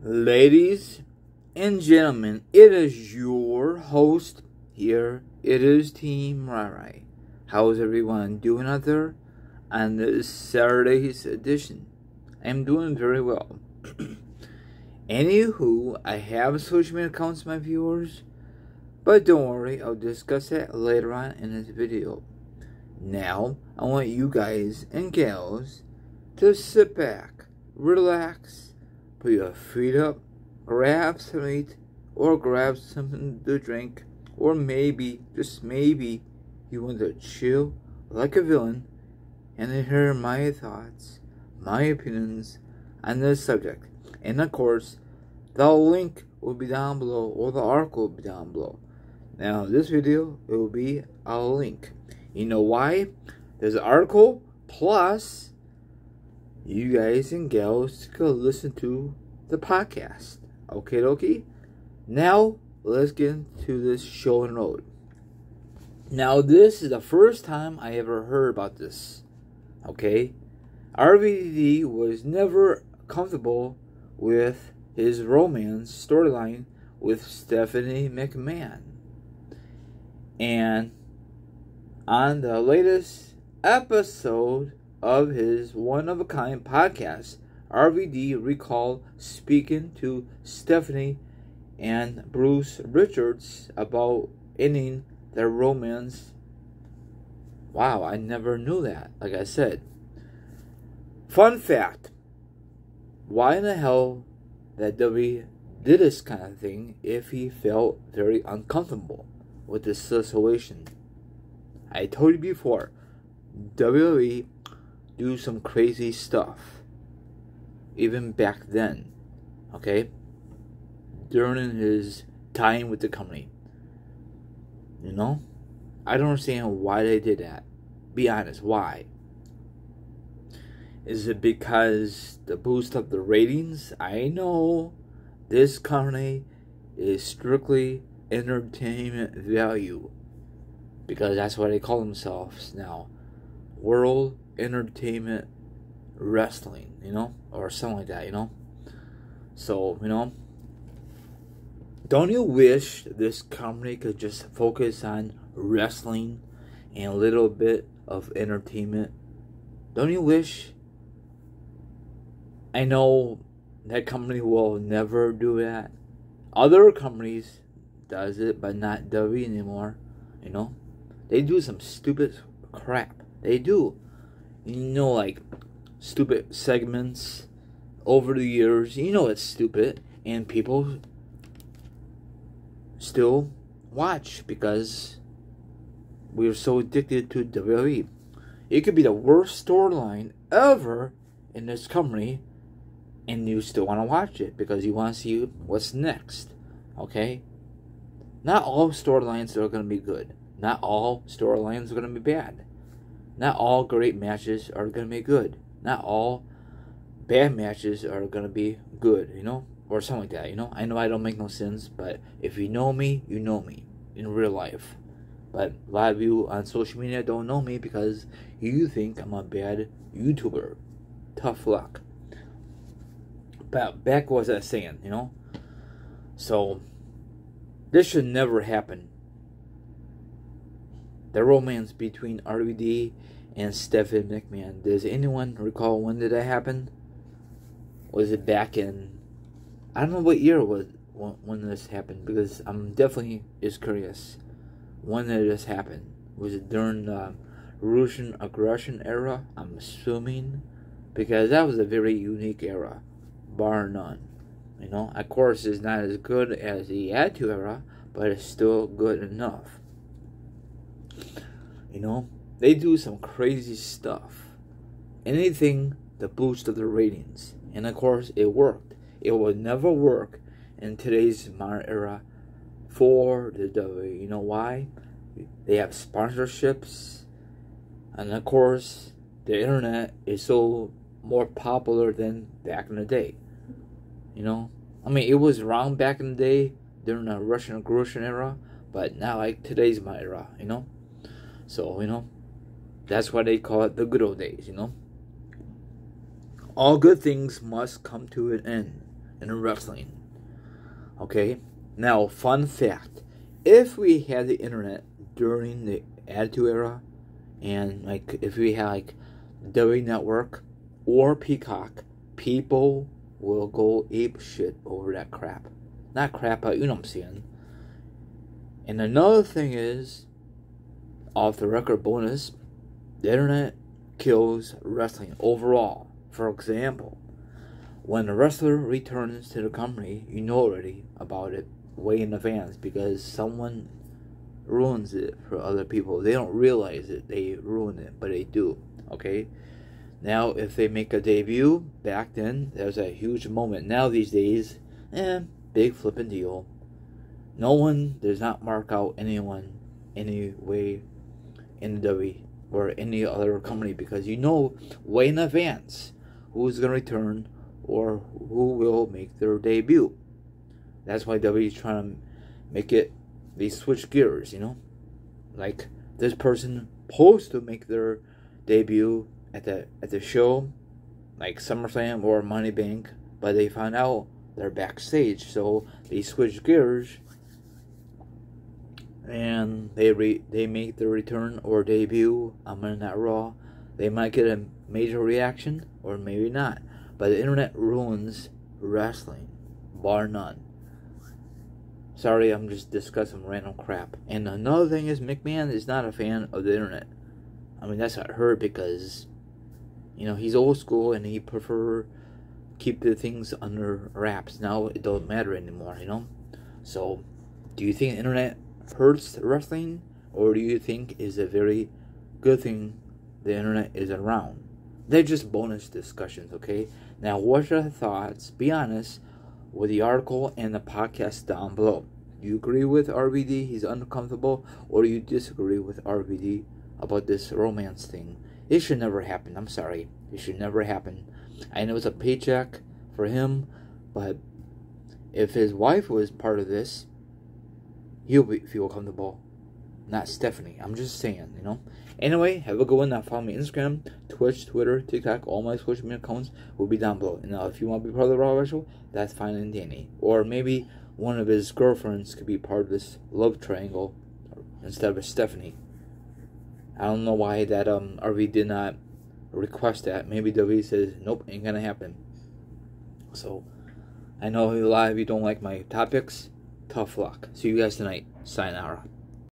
Ladies and gentlemen, it is your host here. It is Team Rai. How's everyone doing out there on this Saturday's edition? I'm doing very well. Anywho, I have social media accounts, my viewers, but don't worry, I'll discuss that later on in this video. Now, I want you guys and gals to sit back, relax, put your feet up, grab some to eat, or grab something to drink, or maybe, just maybe, you want to chill like a villain and hear my thoughts, my opinions on this subject. And of course, the link will be down below, or the article will be down below. Now, this video, it will be a link. You know why? There's an article, plus you guys and gals go listen to the podcast. Okay. Now let's get into this show and road. Now this is the first time I ever heard about this. Okay, RVD was never comfortable with his romance storyline with Stephanie McMahon, and on the latest episode of his one-of-a-kind podcast, RVD recalled speaking to Stephanie and Bruce Richards about ending their romance. Wow, I never knew that, like I said. Fun fact, why in the hell that W did this kind of thing if he felt very uncomfortable with this situation? I told you before, WWE do some crazy stuff, even back then, okay, during his time with the company. You know, I don't understand why they did that. Be honest, why? Is it because to boost up the ratings? I know this company is strictly entertainment value, because that's what they call themselves now, World Entertainment Wrestling, you know, or something like that, you know. So, you know, don't you wish this company could just focus on wrestling and a little bit of entertainment? Don't you wish? I know that company will never do that. Other companies does it, but not WWE anymore, you know. They do some stupid crap. They do. You know, like stupid segments over the years. You know it's stupid, and people still watch because we're so addicted to WWE. It could be the worst storyline ever in this company, and you still want to watch it because you want to see what's next. Okay? Not all storylines are going to be good. Not all storylines are going to be bad. Not all great matches are going to be good. Not all bad matches are going to be good, you know? Or something like that, you know? I know I don't make no sense, but if you know me, you know me in real life. But a lot of you on social media don't know me because you think I'm a bad YouTuber. Tough luck. But back what was I saying, you know? So, this should never happen. The romance between RVD and Stephanie McMahon. Does anyone recall when did that happen? Was it back in, I don't know what year it was when this happened, because I'm definitely is curious. When did this happen? Was it during the Russian aggression era? I'm assuming, because that was a very unique era, bar none. You know, of course, it's not as good as the Attitude Era, but it's still good enough. You know, they do some crazy stuff. Anything to boost the ratings. And of course, it worked. It would never work in today's modern era for the WWE. You know why? They have sponsorships. And of course, the internet is so more popular than back in the day. You know? I mean, it was wrong back in the day during the Russian aggression era, but not like today's my era, you know? So, you know, that's why they call it the good old days, you know? All good things must come to an end. in wrestling. Okay? Now, fun fact. If we had the internet during the Attitude Era, and like if we had like W Network or Peacock, people will go ape shit over that crap. Not crap, but you know what I'm saying. And another thing is, off the record bonus, the internet kills wrestling overall. For example, when a wrestler returns to the company, you know already about it way in advance because someone ruins it for other people. They don't realize it, they ruin it, but they do. Okay? Now, if they make a debut, back then, there's a huge moment. Now, these days, big flipping deal. No one does not mark out anyone any way in the W or any other company because you know way in advance who's going to return or who will make their debut. That's why W is trying to make it, they switch gears, you know? Like, this person supposed to make their debut at the show, like SummerSlam or Money Bank, but they found out they're backstage, so they switch gears and they make their return or debut on Monday Night Raw. They might get a major reaction or maybe not, but the internet ruins wrestling, bar none. Sorry, I'm just discussing random crap. And another thing is, McMahon is not a fan of the internet. I mean, that's not her because, you know, he's old school and he prefer keep the things under wraps. Now it don't matter anymore, you know? So, do you think the internet hurts wrestling? Or do you think is a very good thing the internet is around? They're just bonus discussions, okay? Now, what's your thoughts? Be honest with the article and the podcast down below. Do you agree with RVD? He's uncomfortable, or do you disagree with RVD about this romance thing? It should never happen. I'm sorry. It should never happen. I know it's a paycheck for him, but if his wife was part of this, he'll feel comfortable. Not Stephanie. I'm just saying, you know. Anyway, have a good one. Now follow me on Instagram, Twitch, Twitter, TikTok. All my social media accounts will be down below. And now if you want to be part of the Raw Show, that's fine and dandy. Or maybe one of his girlfriends could be part of this love triangle instead of Stephanie. I don't know why that RV did not request that. Maybe W says, nope, ain't gonna happen. So, I know a lot of you don't like my topics. Tough luck. See you guys tonight. Sayonara.